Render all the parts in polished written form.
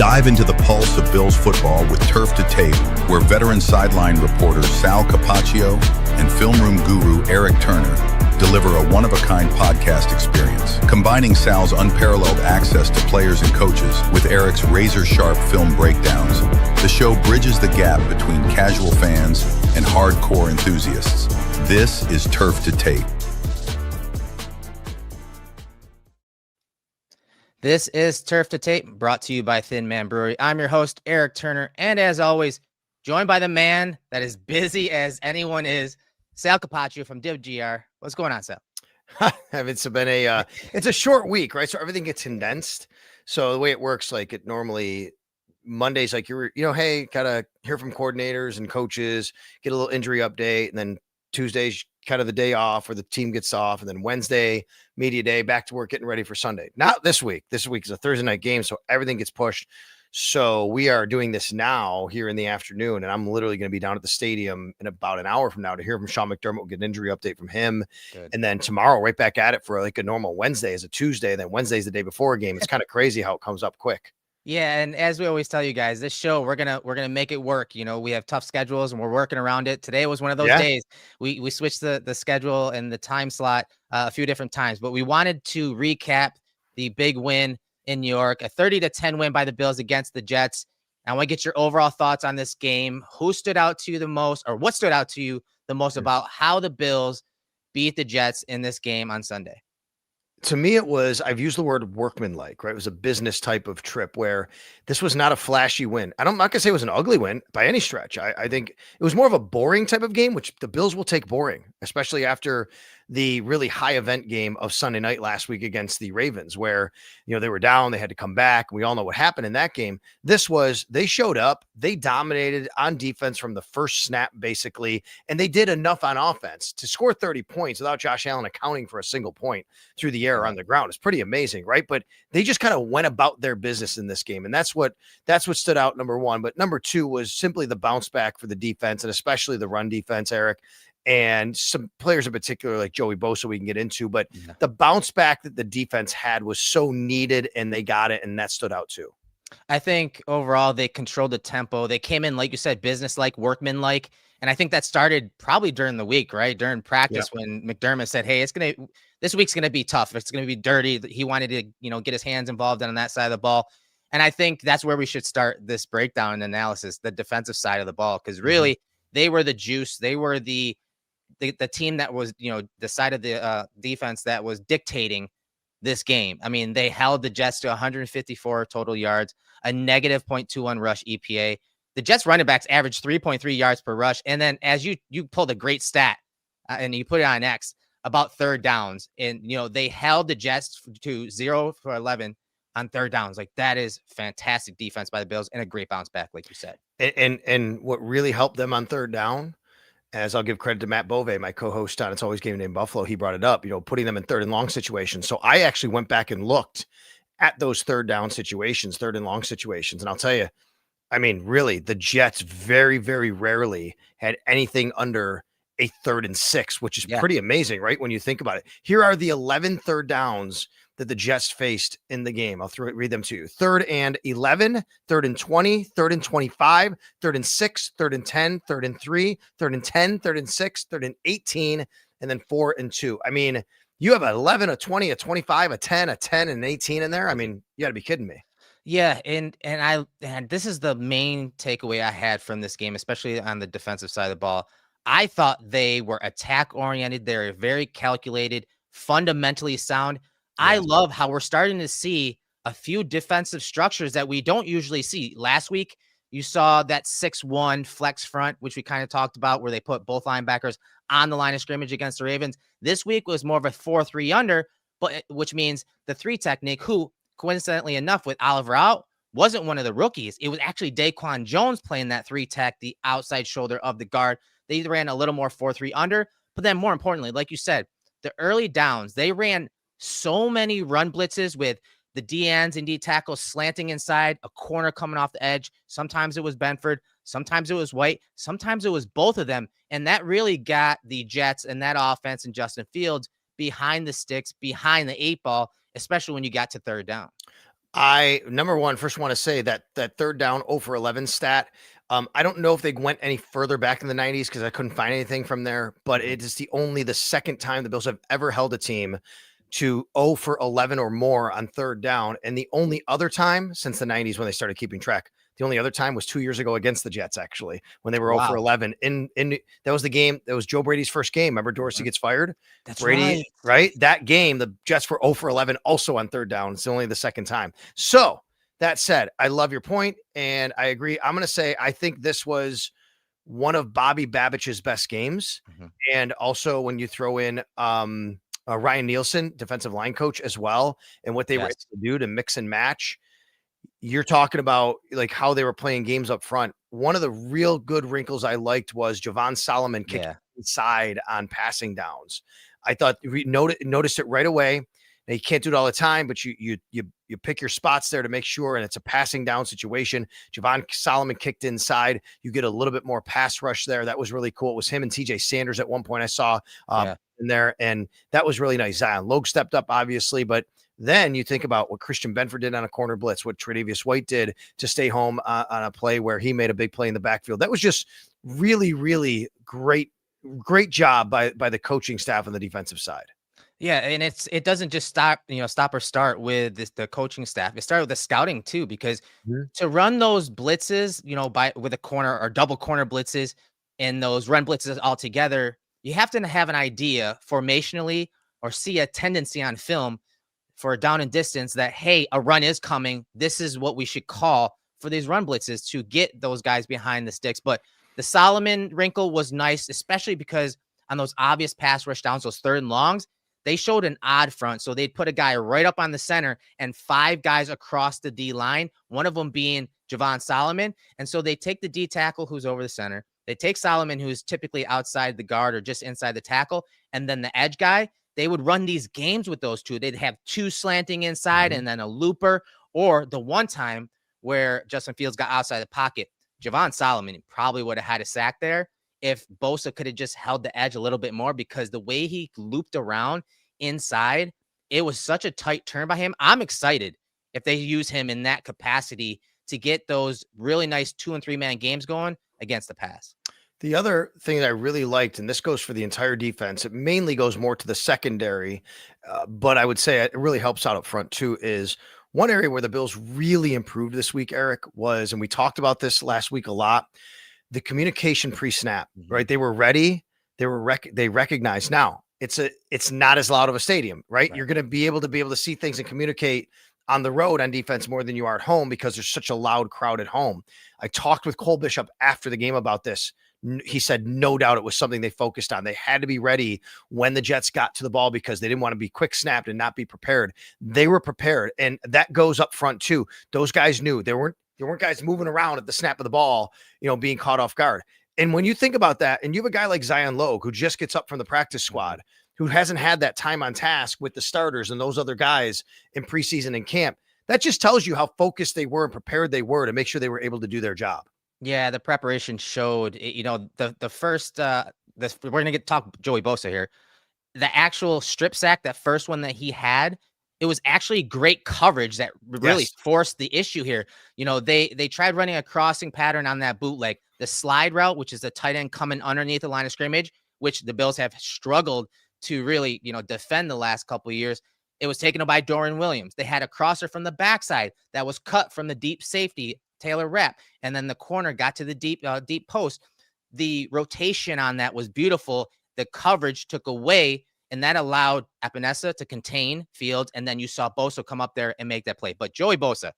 Dive into the pulse of Bills football with Turf to Tape, where veteran sideline reporters Sal Capaccio and film room guru Eric Turner deliver a one-of-a-kind podcast experience, combining Sal's unparalleled access to players and coaches with Eric's razor-sharp film breakdowns. The show bridges the gap between casual fans and hardcore enthusiasts. This is Turf to Tape. This is Turf to Tape, brought to you by Thin Man Brewery. I'm your host, Eric Turner, and as always, joined by the man that is busy as anyone is, Sal Capaccio from DivGR. What's going on, Sal? It's been it's a short week, right? So everything gets condensed. So the way it works, like it normally Mondays, like hey, gotta hear from coordinators and coaches, get a little injury update, and then Tuesday's kind of the day off where the team gets off, and then Wednesday, media day, back to work, getting ready for Sunday. Not this week. This week is a Thursday night game, so everything gets pushed. So we are doing this now here in the afternoon, and I'm literally going to be down at the stadium in about an hour from now to hear from Sean McDermott. We'll get an injury update from him. Good. And then tomorrow, right back at it for like a normal Wednesday as a Tuesday. And then Wednesday's the day before a game. It's kind of crazy how it comes up quick. Yeah, and as we always tell you guys, this show we're gonna make it work. You know, we have tough schedules and we're working around it. Today was one of those days. We switched the schedule and the time slot a few different times, but we wanted to recap the big win in New York, a 30-10 win by the Bills against the Jets. I want to get your overall thoughts on this game. Who stood out to you the most, or what stood out to you the most about how the Bills beat the Jets in this game on Sunday? To me, it was, I've used the word workmanlike, right? It was a business type of trip where this was not a flashy win. I'm not going to say it was an ugly win by any stretch. I think it was more of a boring type of game, which the Bills will take boring, especially after the really high event game of Sunday night last week against the Ravens, where, they were down, they had to come back. We all know what happened in that game. This was, they showed up, they dominated on defense from the first snap, basically, and they did enough on offense to score 30 points without Josh Allen accounting for a single point through the air or on the ground. It's pretty amazing, right? But they just kind of went about their business in this game. And that's what stood out, number one. But number two was simply the bounce back for the defense, and especially the run defense, Eric. And some players in particular, like Joey Bosa, we can get into, but the bounce back that the defense had was so needed, and they got it, and that stood out too. I think overall they controlled the tempo. They came in, like you said, business-like, workman-like, and I think that started probably during the week, right? During practice when McDermott said, hey, this week's going to be tough. It's going to be dirty. He wanted to, get his hands involved on that side of the ball. And I think that's where we should start this breakdown and analysis, the defensive side of the ball, because really they were the juice. They were the team that was, the side of the defense that was dictating this game. I mean, they held the Jets to 154 total yards, a negative 0.21 rush EPA. The Jets running backs averaged 3.3 yards per rush. And then as you pulled a great stat and you put it on X about third downs, and, they held the Jets to 0 for 11 on third downs. Like, that is fantastic defense by the Bills and a great bounce back, like you said. And what really helped them on third down, as I'll give credit to Matt Bove, my co-host on It's Always Game Day in Buffalo, he brought it up, putting them in third and long situations. So I actually went back and looked at those third down situations, third and long situations. And I'll tell you, I mean, really, the Jets very, very rarely had anything under a 3rd and 6, which is pretty amazing, right? When you think about it. Here are the 11 third downs that the Jets faced in the game. I'll read them to you. 3rd and 11, 3rd and 20, 3rd and 25, 3rd and 6, 3rd and 10, 3rd and 3, 3rd and 10, 3rd and 6, 3rd and 18, and then 4 and 2. I mean, you have an 11, a 20, a 25, a 10, and an 18 in there. I mean, you got to be kidding me. Yeah, and this is the main takeaway I had from this game, especially on the defensive side of the ball. I thought they were attack-oriented. They were very calculated, fundamentally sound. I love how we're starting to see a few defensive structures that we don't usually see. Last week, you saw that 6-1 flex front, which we kind of talked about, where they put both linebackers on the line of scrimmage against the Ravens. This week was more of a 4-3 under, which means the 3 technique, who, coincidentally enough, with Oliver out, wasn't one of the rookies. It was actually Daquan Jones playing that 3 tech, the outside shoulder of the guard. They ran a little more 4-3 under, but then more importantly, like you said, the early downs, they ran so many run blitzes with the D ends and D tackles slanting inside, a corner coming off the edge. Sometimes it was Benford, sometimes it was White, sometimes it was both of them. And that really got the Jets and that offense and Justin Fields behind the sticks, behind the 8 ball, especially when you got to third down. Number one, first want to say that third down 0 for 11 stat. I don't know if they went any further back in the 90s because I couldn't find anything from there, but it is the second time the Bills have ever held a team to 0 for 11 or more on third down. And the only other time since the 90s when they started keeping track, the only other time was 2 years ago against the Jets, actually, when they were 0 for 11. In that was the game. That was Joe Brady's first game. Remember, Dorsey gets fired. That's Brady, right? That game, the Jets were 0 for 11 also on third down. It's only the second time. So that said, I love your point, and I agree. I'm going to say I think this was one of Bobby Babbitt's best games, and also when you throw in Ryan Nielsen, defensive line coach, as well, and what they were able to do to mix and match. You're talking about like how they were playing games up front. One of the real good wrinkles I liked was Javon Solomon kicking inside on passing downs. I thought we noticed it right away. Now, you can't do it all the time, but you pick your spots there to make sure, and it's a passing down situation. Javon Solomon kicked inside. You get a little bit more pass rush there. That was really cool. It was him and TJ Sanders at one point I saw in there, and that was really nice. Zion Logue stepped up, obviously, but then you think about what Christian Benford did on a corner blitz, what Tre'Davious White did to stay home on a play where he made a big play in the backfield. That was just really, really great job by the coaching staff on the defensive side. Yeah, and it doesn't just stop or start with the coaching staff. It started with the scouting too, because to run those blitzes, with a corner or double corner blitzes and those run blitzes all together, you have to have an idea formationally or see a tendency on film for a down and distance that, hey, a run is coming. This is what we should call for these run blitzes to get those guys behind the sticks. But the Solomon wrinkle was nice, especially because on those obvious pass rush downs, those third and longs, they showed an odd front. So they'd put a guy right up on the center and 5 guys across the D line, one of them being Javon Solomon. And so they take the D tackle who's over the center. They take Solomon, who's typically outside the guard or just inside the tackle. And then the edge guy, they would run these games with those two. They'd have 2 slanting inside and then a looper, or the one time where Justin Fields got outside the pocket. Javon Solomon probably would have had a sack there if Bosa could have just held the edge a little bit more, because the way he looped around inside, it was such a tight turn by him. I'm excited if they use him in that capacity to get those really nice 2 and 3 man games going against the pass. The other thing that I really liked, and this goes for the entire defense, it mainly goes more to the secondary, but I would say it really helps out up front too, is one area where the Bills really improved this week, Eric, was, and we talked about this last week a lot, the communication pre-snap, right? They were ready. They recognized. Now it's not as loud of a stadium, right? You're going to be able to see things and communicate on the road on defense more than you are at home because there's such a loud crowd at home. I talked with Cole Bishop after the game about this. He said, no doubt it was something they focused on. They had to be ready when the Jets got to the ball because they didn't want to be quick snapped and not be prepared. They were prepared. And that goes up front too. Those guys knew there weren't guys moving around at the snap of the ball, being caught off guard. And when you think about that, and you have a guy like Zion Logue, who just gets up from the practice squad, who hasn't had that time on task with the starters and those other guys in preseason and camp, that just tells you how focused they were and prepared they were to make sure they were able to do their job. Yeah, the preparation showed. The first we're gonna talk Joey Bosa here. The actual strip sack, that first one that he had, it was actually great coverage that really forced the issue here. They tried running a crossing pattern on that bootleg, the slide route, which is the tight end coming underneath the line of scrimmage, which the Bills have struggled to really defend the last couple of years. It was taken by Dorian Williams. They had a crosser from the backside that was cut from the deep safety, Taylor Rapp, and then the corner got to the deep post. The rotation on that was beautiful. The coverage took away, and that allowed Epinesa to contain Fields, and then you saw Bosa come up there and make that play. But Joey Bosa,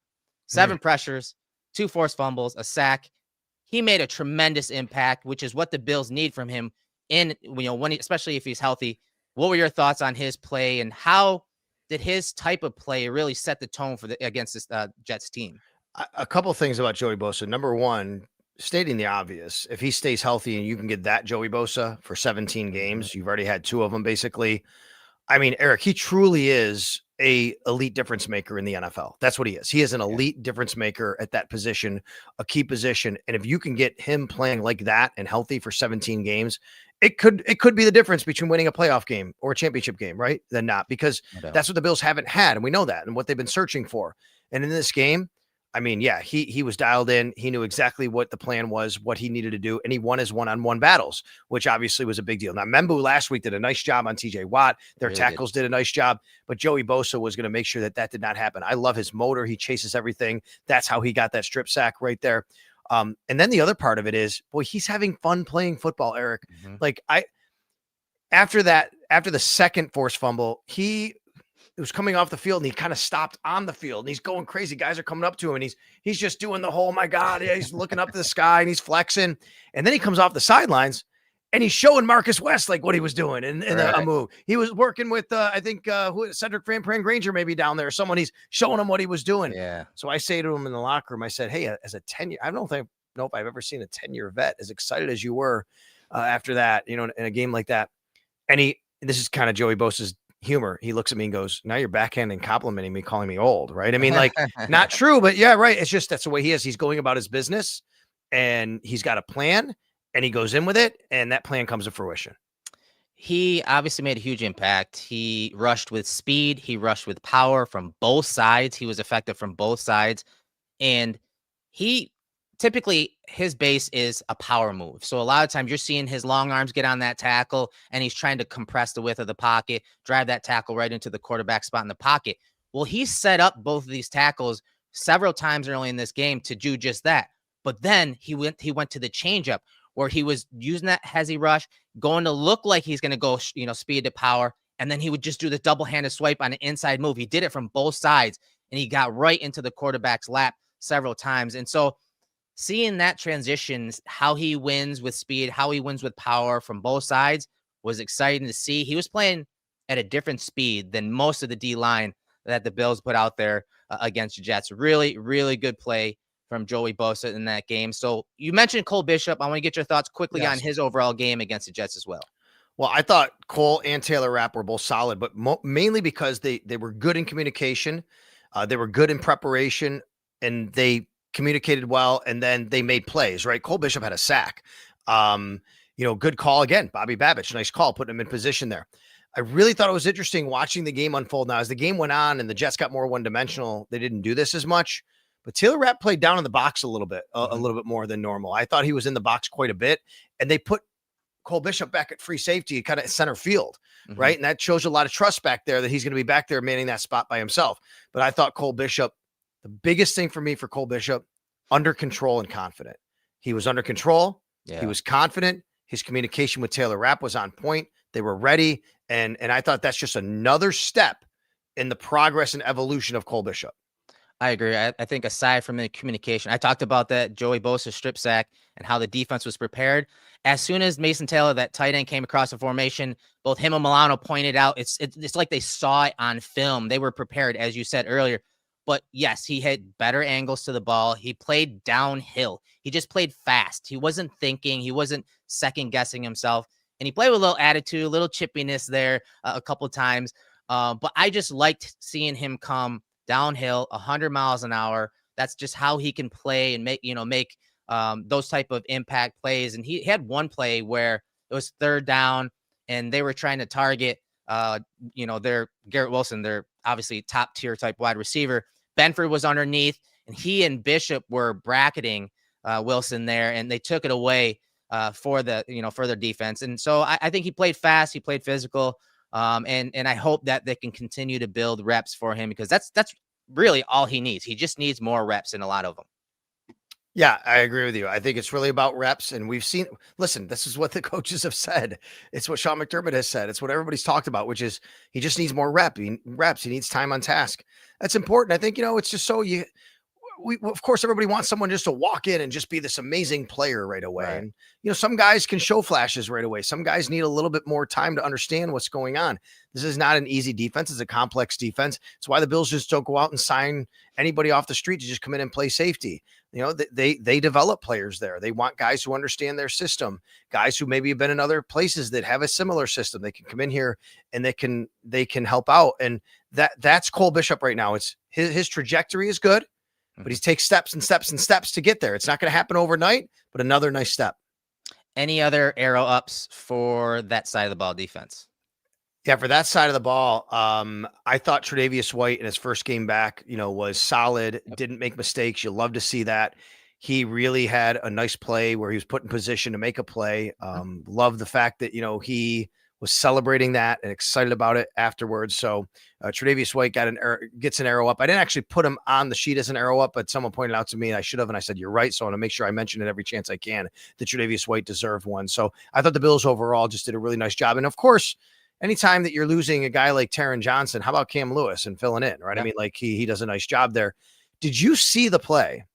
7 pressures, 2 forced fumbles, a sack. He made a tremendous impact, which is what the Bills need from him especially if he's healthy. What were your thoughts on his play, and how did his type of play really set the tone against this Jets team? A couple of things about Joey Bosa. Number one, stating the obvious, if he stays healthy and you can get that Joey Bosa for 17 games, you've already had 2 of them basically. I mean, Eric, he truly is a elite difference maker in the NFL. That's what he is. He is an elite difference maker at that position, a key position. And if you can get him playing like that and healthy for 17 games, it could be the difference between winning a playoff game or a championship game, right? Than not, because that's what the Bills haven't had. And we know that and what they've been searching for. And in this game, I mean, yeah, he was dialed in. He knew exactly what the plan was, what he needed to do, and he won his one-on-one battles, which obviously was a big deal. Now, Membu last week did a nice job on TJ Watt. Their Really tackles did a nice job, but Joey Bosa was going to make sure that did not happen. I love his motor. He chases everything. That's how he got that strip sack right there. And then the other part of it is, boy, he's having fun playing football, Eric. Like after the second forced fumble, it was coming off the field and he kind of stopped on the field and he's going crazy. Guys are coming up to him and he's just doing the whole, oh my God, yeah, he's looking up to the sky and he's flexing. And then he comes off the sidelines and he's showing Marcus West like what he was doing in a move. He was working with I think Cedric Van Granger maybe down there. Someone, he's showing him what he was doing. Yeah. So I say to him in the locker room, I said, hey, as a 10-year, I don't know if I've ever seen a 10-year vet as excited as you were after that, in a game like that. And this is kind of Joey Bosa's humor. He looks at me and goes, now you're backhanding complimenting me, calling me old, right? I mean, like, not true, but yeah, right. It's just, that's the way he is. He's going about his business and he's got a plan and he goes in with it and that plan comes to fruition. He obviously made a huge impact. He rushed with speed. He rushed with power from both sides. He was effective from both sides. And typically his base is a power move. So a lot of times you're seeing his long arms get on that tackle and he's trying to compress the width of the pocket, drive that tackle right into the quarterback spot in the pocket. Well, he set up both of these tackles several times early in this game to do just that. But then he went to the changeup where he was using that hezzy rush, going to look like he's going to go, speed to power. And then he would just do the double-handed swipe on an inside move. He did it from both sides and he got right into the quarterback's lap several times. And so seeing that transition, how he wins with speed, how he wins with power from both sides was exciting to see. He was playing at a different speed than most of the D-line that the Bills put out there against the Jets. Really, really good play from Joey Bosa in that game. So you mentioned Cole Bishop. I want to get your thoughts quickly on his overall game against the Jets as well. Well, I thought Cole and Taylor Rapp were both solid, but mainly because they were good in communication. They were good in preparation and they communicated well, and then they made plays, right? Cole Bishop had a sack. Good call again. Bobby Babich, nice call, putting him in position there. I really thought it was interesting watching the game unfold. Now, as the game went on and the Jets got more one-dimensional, they didn't do this as much, but Taylor Rapp played down in the box a little bit more than normal. I thought he was in the box quite a bit, and they put Cole Bishop back at free safety, kind of center field, right? And that shows a lot of trust back there that he's going to be back there manning that spot by himself. But I thought Cole Bishop, the biggest thing for me for Cole Bishop, under control and confident. He was under control. Yeah. He was confident. His communication with Taylor Rapp was on point. They were ready. And I thought that's just another step in the progress and evolution of Cole Bishop. I agree. I think aside from the communication, I talked about that Joey Bosa strip sack and how the defense was prepared. As soon as Mason Taylor, that tight end, came across the formation, both him and Milano pointed out, it's like they saw it on film. They were prepared, as you said earlier. But yes, he had better angles to the ball. He played downhill. He just played fast. He wasn't thinking. He wasn't second guessing himself. And he played with a little attitude, a little chippiness there a couple of times. But I just liked seeing him come downhill 100 miles an hour. That's just how he can play and make those type of impact plays. And he had one play where it was third down and they were trying to target, their Garrett Wilson, their obviously top tier type wide receiver. Benford was underneath and he and Bishop were bracketing Wilson there, and they took it away for their defense. And so I think he played fast. He played physical. And I hope that they can continue to build reps for him, because that's really all he needs. He just needs more reps, and a lot of them. Yeah, I agree with you. I think it's really about reps. And we've seen, listen, this is what the coaches have said. It's what Sean McDermott has said. It's what everybody's talked about, which is he just needs more reps. He needs time on task. That's important. I think, it's just so of course, everybody wants someone just to walk in and just be this amazing player right away. Right. And, some guys can show flashes right away. Some guys need a little bit more time to understand what's going on. This is not an easy defense. It's a complex defense. It's why the Bills just don't go out and sign anybody off the street to just come in and play safety. They develop players there. They want guys who understand their system, guys who maybe have been in other places that have a similar system. They can come in here and they can help out. And that's Cole Bishop right now. It's his trajectory is good, but he takes steps and steps and steps to get there. It's not going to happen overnight, but another nice step. Any other arrow ups for that side of the ball defense? Yeah, for that side of the ball, I thought Tre'Davious White in his first game back, was solid, didn't make mistakes. You love to see that. He really had a nice play where he was put in position to make a play. Love the fact that, he was celebrating that and excited about it afterwards. So Tre'Davious White gets an arrow up. I didn't actually put him on the sheet as an arrow up, but someone pointed out to me, and I should have, and I said, you're right. So I want to make sure I mention it every chance I can that Tre'Davious White deserved one. So I thought the Bills overall just did a really nice job. And of course, anytime that you're losing a guy like Taron Johnson, how about Cam Lewis and filling in, right? Yeah. I mean, like he does a nice job there. Did you see the play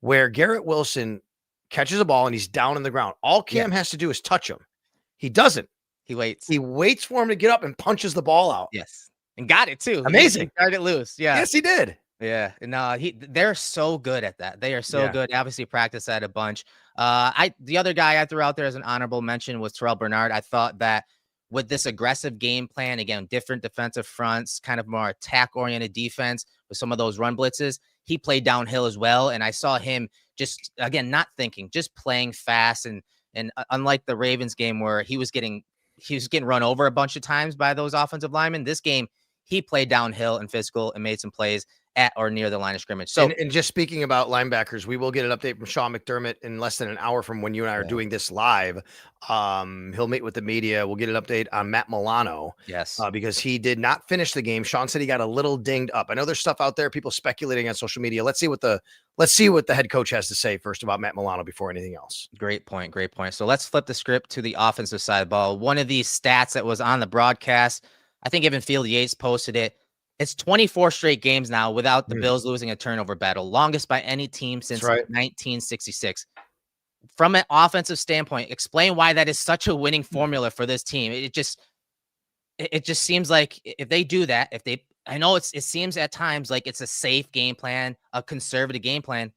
where Garrett Wilson catches a ball and he's down on the ground? All Cam has to do is touch him. He doesn't. He waits. He waits for him to get up and punches the ball out. Yes. And got it too. Amazing. He got it loose. Yeah. Yes, he did. Yeah. No, they're so good at that. They are so good. Obviously practice that a bunch. The other guy I threw out there as an honorable mention was Terrell Bernard. I thought that with this aggressive game plan, again, different defensive fronts, kind of more attack-oriented defense with some of those run blitzes, he played downhill as well. And I saw him just, again, not thinking, just playing fast. And unlike the Ravens game where he was getting run over a bunch of times by those offensive linemen, this game, he played downhill and physical and made some plays at or near the line of scrimmage. So, and just speaking about linebackers, we will get an update from Sean McDermott in less than an hour from when you and I are doing this live. He'll meet with the media. We'll get an update on Matt Milano. Yes. Because he did not finish the game. Sean said he got a little dinged up. I know there's stuff out there, people speculating on social media. Let's see what the head coach has to say first about Matt Milano before anything else. Great point. So let's flip the script to the offensive side of the ball. One of these stats that was on the broadcast, I think even Field Yates posted it. It's 24 straight games now without the Bills losing a turnover battle, longest by any team since 1966. From an offensive standpoint, explain why that is such a winning formula for this team. It just seems like if they do that, I know it seems at times like it's a safe game plan, a conservative game plan,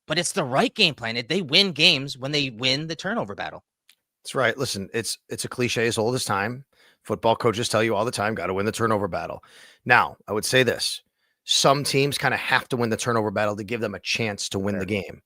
but it's the right game plan. They win games when they win the turnover battle. That's right. Listen, it's a cliche as old as time. Football coaches tell you all the time, got to win the turnover battle. Now, I would say this. Some teams kind of have to win the turnover battle to give them a chance to win the game.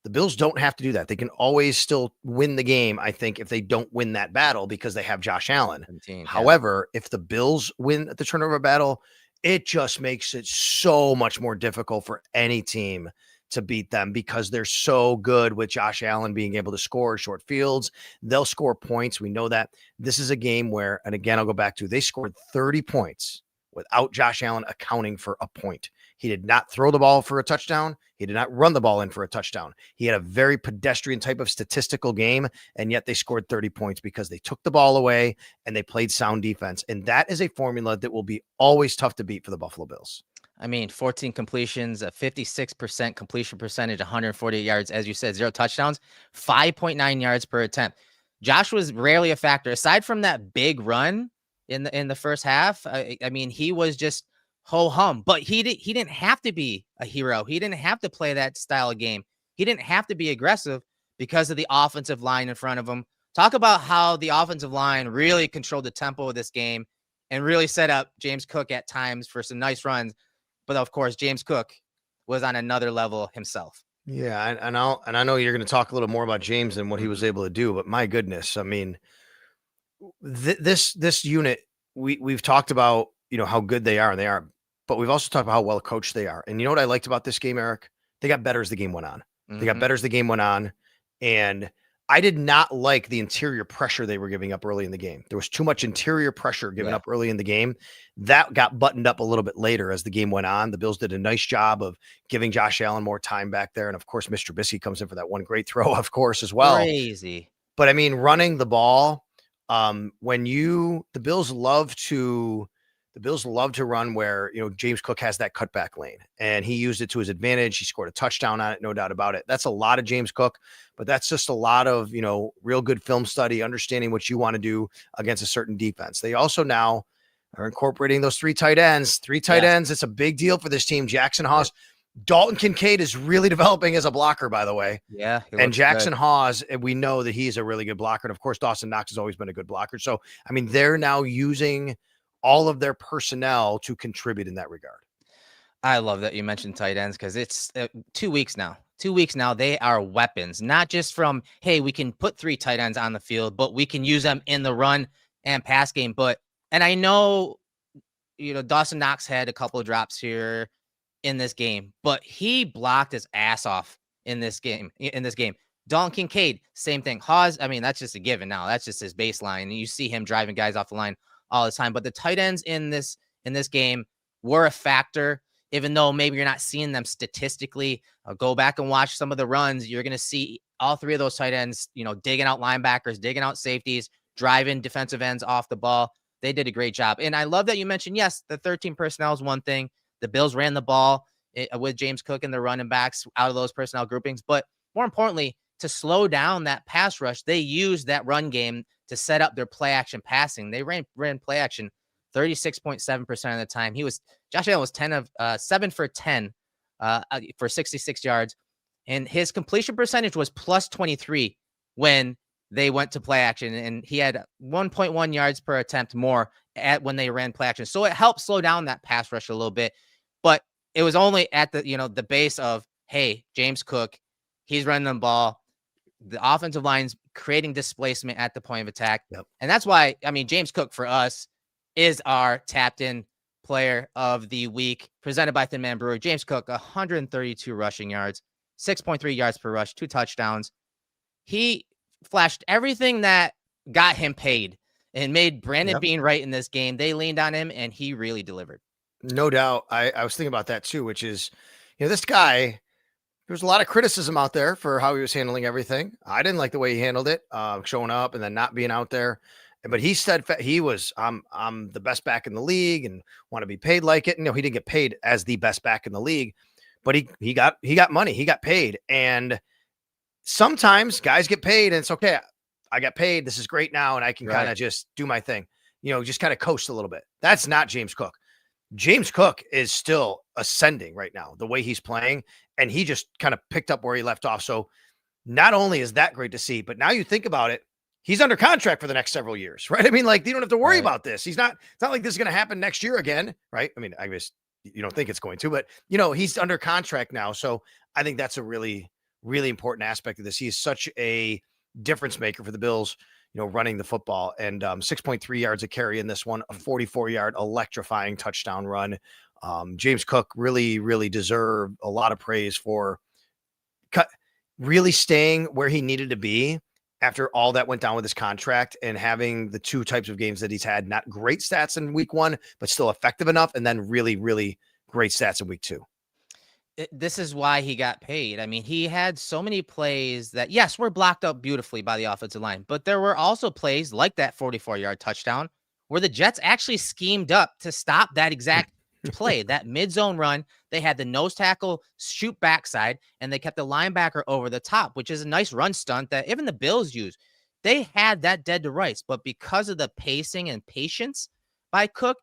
The Bills don't have to do that. They can always still win the game, I think, if they don't win that battle because they have Josh Allen. However, if the Bills win the turnover battle, it just makes it so much more difficult for any team to beat them because they're so good with Josh Allen being able to score short fields. They'll score points. We know that. This is a game where, and again, I'll go back to, they scored 30 points without Josh Allen accounting for a point. He did not throw the ball for a touchdown. He did not run the ball in for a touchdown. He had a very pedestrian type of statistical game, and yet they scored 30 points because they took the ball away and they played sound defense. And that is a formula that will be always tough to beat for the Buffalo Bills. I mean, 14 completions, a 56% completion percentage, 148 yards, as you said, 0 touchdowns, 5.9 yards per attempt. Josh was rarely a factor. Aside from that big run in the first half, I mean, he was just ho-hum. But he didn't have to be a hero. He didn't have to play that style of game. He didn't have to be aggressive because of the offensive line in front of him. Talk about how the offensive line really controlled the tempo of this game and really set up James Cook at times for some nice runs. But of course, James Cook was on another level himself. Yeah, and I know you're going to talk a little more about James and what he was able to do, but my goodness, I mean, this unit we've talked about, how good they are, but we've also talked about how well coached they are. And you know what I liked about this game, Eric? They got better as the game went on. They got better as the game went on, and I did not like the interior pressure they were giving up early in the game. There was too much interior pressure given up early in the game. That got buttoned up a little bit later as the game went on. The Bills did a nice job of giving Josh Allen more time back there. And of course, Mr. Trubisky comes in for that one great throw, of course, as well. Crazy. But I mean, running the ball, the Bills love to run where, James Cook has that cutback lane and he used it to his advantage. He scored a touchdown on it. No doubt about it. That's a lot of James Cook, but that's just a lot of, real good film study, understanding what you want to do against a certain defense. They also now are incorporating those 3 tight ends. 3 tight ends. It's a big deal for this team. Jackson Hawes, Dalton Kincaid is really developing as a blocker, by the way. Yeah. And Jackson Hawes, we know that he's a really good blocker. And of course, Dawson Knox has always been a good blocker. So, I mean, they're now using all of their personnel to contribute in that regard. I love that you mentioned tight ends because it's 2 weeks now. 2 weeks now, they are weapons, not just from, hey, we can put 3 tight ends on the field, but we can use them in the run and pass game. But And I know, Dawson Knox had a couple of drops here in this game, but he blocked his ass off in this game. Dalton Kincaid, same thing. Hawes, I mean, that's just a given now. That's just his baseline. And you see him driving guys off the line all the time. But the tight ends in this game were a factor, even though maybe you're not seeing them statistically. Go back and watch some of the runs. You're going to see all three of those tight ends, digging out linebackers, digging out safeties, driving defensive ends off the ball. They did a great job. And I love that you mentioned, yes, the 13 personnel is one thing. The Bills ran the ball with James Cook and the running backs out of those personnel groupings. But more importantly, to slow down that pass rush, they used that run game to set up their play action passing. They ran play action 36.7% of the time. Josh Allen was 7 for 10 for 66 yards. And his completion percentage was plus 23 when they went to play action, and he had 1.1 yards per attempt more when they ran play action. So it helped slow down that pass rush a little bit, but it was only at the base of, hey, James Cook, he's running the ball. The offensive line's creating displacement at the point of attack. Yep. And that's why, James Cook for us is our tapped in player of the week, presented by Thin Man Brewer. James Cook, 132 rushing yards, 6.3 yards per rush, 2 touchdowns. He flashed everything that got him paid and made Brandon Beane right in this game. They leaned on him, and he really delivered. No doubt. I was thinking about that too, which is, this guy, there's a lot of criticism out there for how he was handling everything. I didn't like the way he handled it, showing up and then not being out there. But he said he was, I'm the best back in the league and want to be paid like it. He didn't get paid as the best back in the league, but he got money. He got paid. And sometimes guys get paid and it's okay. I got paid. This is great now. And I can kind of just do my thing, just kind of coast a little bit. That's not James Cook. James Cook is still ascending right now, the way he's playing. And he just kind of picked up where he left off. So not only is that great to see, but now you think about it, he's under contract for the next several years, right? You don't have to worry about this. It's not like this is going to happen next year again, right? I guess you don't think it's going to, but he's under contract now. So I think that's a really, really important aspect of this. He is such a difference maker for the Bills, running the football, and 6.3 yards a carry in this one, a 44-yard electrifying touchdown run. James Cook really, really deserved a lot of praise for really staying where he needed to be after all that went down with his contract and having the 2 types of games that he's had. Not great stats in week 1, but still effective enough. And then really, really great stats in week 2. This is why he got paid. He had so many plays that, yes, were blocked up beautifully by the offensive line, but there were also plays like that 44-yard touchdown where the Jets actually schemed up to stop that exact play, that mid-zone run. They had the nose tackle shoot backside, and they kept the linebacker over the top, which is a nice run stunt that even the Bills use. They had that dead to rights, but because of the pacing and patience by Cook,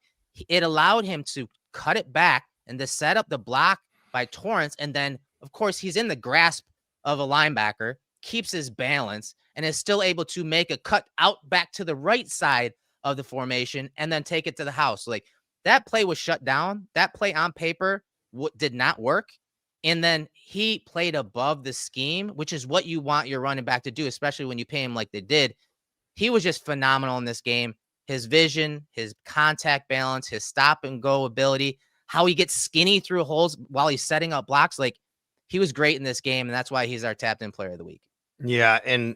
it allowed him to cut it back and to set up the block by Torrance. And then, of course, he's in the grasp of a linebacker, keeps his balance, and is still able to make a cut out back to the right side of the formation and then take it to the house. Like, that play was shut down. That play on paper did not work. And then he played above the scheme, which is what you want your running back to do, especially when you pay him like they did. He was just phenomenal in this game. His vision, his contact balance, his stop and go ability, how he gets skinny through holes while he's setting up blocks. Like, he was great in this game, and that's why he's our tapped in player of the week. Yeah, and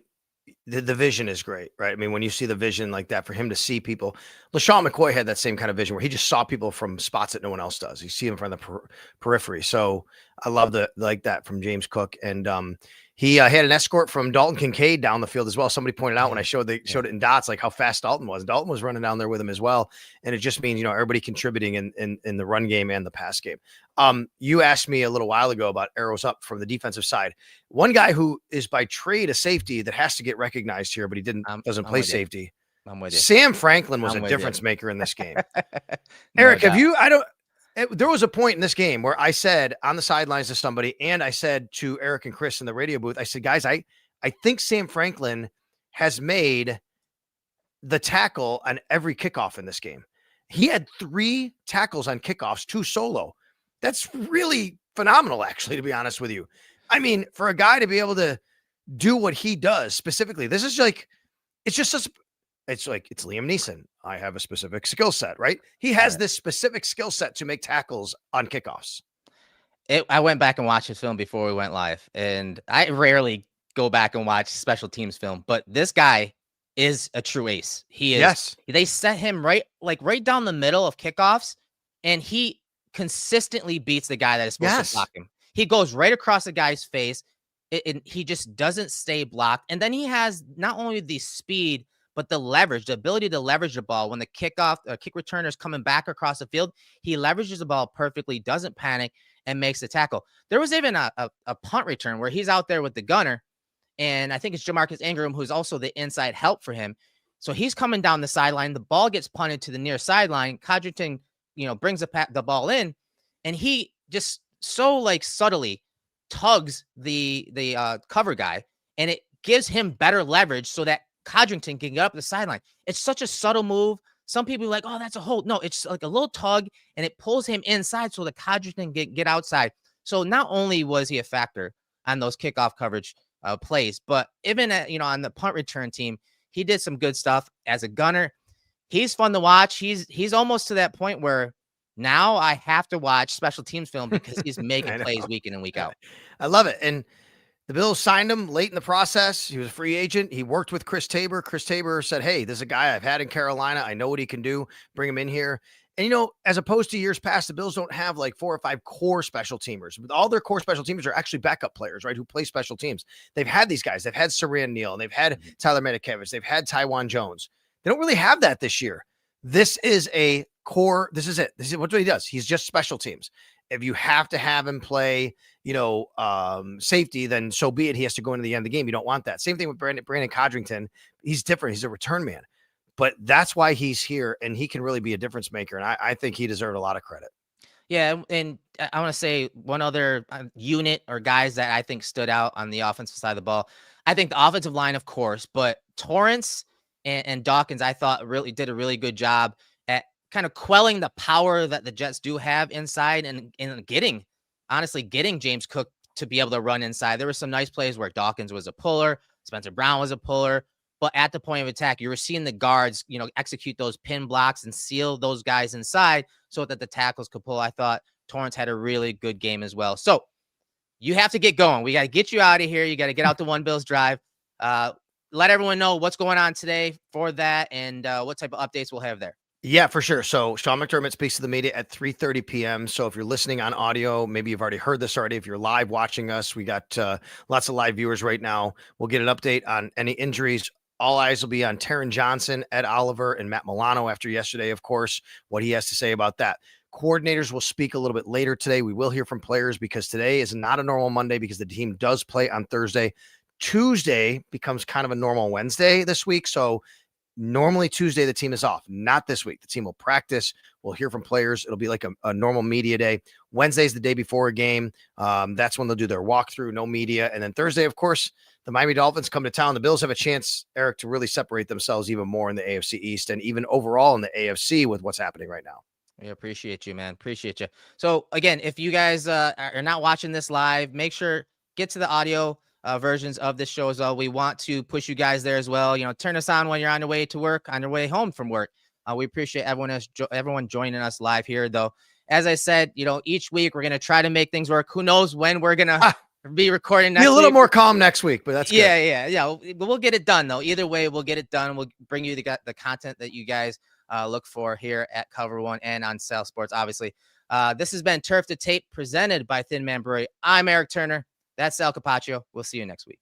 the vision is great, right? When you see the vision like that, for him to see people, LaShawn McCoy had that same kind of vision where he just saw people from spots that no one else does. You see him from the periphery. So I love that from James Cook. And he had an escort from Dalton Kincaid down the field as well. Somebody pointed out when I showed it in dots, like how fast Dalton was. Dalton was running down there with him as well. And it just means, everybody contributing in the run game and the pass game. You asked me a little while ago about arrows up from the defensive side. One guy who is by trade a safety that has to get recognized here, but he doesn't play safety. I'm with you. Sam Franklin was a difference maker in this game. Eric, there was a point in this game where I said on the sidelines to somebody, and I said to Eric and Chris in the radio booth, I said, guys, I think Sam Franklin has made the tackle on every kickoff in this game. He had 3 tackles on kickoffs, 2 solo. That's really phenomenal, actually, to be honest with you. For a guy to be able to do what he does specifically, this is like, it's just such It's like, it's Liam Neeson. I have a specific skill set, right? He has this specific skill set to make tackles on kickoffs. I went back and watched his film before we went live, and I rarely go back and watch special teams film, but this guy is a true ace. He is. Yes. They set him right down the middle of kickoffs, and he consistently beats the guy that is supposed to block him. He goes right across the guy's face, and he just doesn't stay blocked. And then he has not only the speed, but the leverage, the ability to leverage the ball when the kick returner is coming back across the field. He leverages the ball perfectly, doesn't panic, and makes the tackle. There was even a punt return where he's out there with the gunner, and I think it's Jamarcus Ingram, who's also the inside help for him. So he's coming down the sideline. The ball gets punted to the near sideline. Codrington, brings the ball in, and he just so like subtly tugs the cover guy, and it gives him better leverage so that Codrington can get up the sideline. It's such a subtle move. Some people are like, oh, that's a hold. No, it's like a little tug, and it pulls him inside so the Codrington get outside. So not only was he a factor on those kickoff coverage plays, but even on the punt return team, he did some good stuff as a gunner. He's fun to watch. He's almost to that point where now I have to watch special teams film because he's making plays week in and week out. I love it. And the Bills signed him late in the process. He was a free agent. He worked with Chris Tabor. Chris Tabor said, hey, this is a guy I've had in Carolina. I know what he can do. Bring him in here. And, as opposed to years past, the Bills don't have like 4 or 5 core special teamers. All their core special teamers are actually backup players, right, who play special teams. They've had these guys. They've had Saran Neal. They've had Tyler Medikevich. They've had Tywan Jones. They don't really have that this year. This is a core. This is it. This is what he does. He's just special teams. If you have to have him play, safety, then so be it. He has to go into the end of the game. You don't want that. Same thing with Brandon Codrington. He's different. He's a return man. But that's why he's here, and he can really be a difference maker. And I think he deserved a lot of credit. Yeah, and I want to say one other unit or guys that I think stood out on the offensive side of the ball. I think the offensive line, of course, but Torrance and Dawkins, I thought really did a really good job at kind of quelling the power that the Jets do have inside and getting James Cook to be able to run inside. There were some nice plays where Dawkins was a puller, Spencer Brown was a puller, but at the point of attack, you were seeing the guards, execute those pin blocks and seal those guys inside so that the tackles could pull. I thought Torrance had a really good game as well. So you have to get going. We got to get you out of here. You got to get out the One Bills Drive. Let everyone know what's going on today for that and what type of updates we'll have there. Yeah, for sure. So Sean McDermott speaks to the media at 3:30 p.m. So if you're listening on audio, maybe you've already heard this already. If you're live watching us, we got lots of live viewers right now. We'll get an update on any injuries. All eyes will be on Taron Johnson, Ed Oliver, and Matt Milano after yesterday, of course, what he has to say about that. Coordinators will speak a little bit later today. We will hear from players because today is not a normal Monday because the team does play on Thursday. Tuesday becomes kind of a normal Wednesday this week. So normally Tuesday, the team is off. Not this week. The team will practice. We'll hear from players. It'll be like a normal media day. Wednesday's the day before a game. That's when they'll do their walkthrough, no media. And then Thursday, of course, the Miami Dolphins come to town. The Bills have a chance, Eric, to really separate themselves even more in the AFC East and even overall in the AFC with what's happening right now. We appreciate you, man. Appreciate you. So again, if you guys are not watching this live, make sure get to the audio versions of this show as well. We want to push you guys there as well. Turn us on when you're on your way to work, on your way home from work. We appreciate everyone joining us live here, though. As I said, each week we're going to try to make things work. Who knows when we're going to be recording next week. Be a little more calm next week, but that's good. Yeah. We'll get it done, though. Either way, we'll get it done. We'll bring you the content that you guys look for here at Cover One and on Sal Sports, obviously. This has been Turf to Tape presented by Thin Man Brewery. I'm Eric Turner. That's Sal Capaccio. We'll see you next week.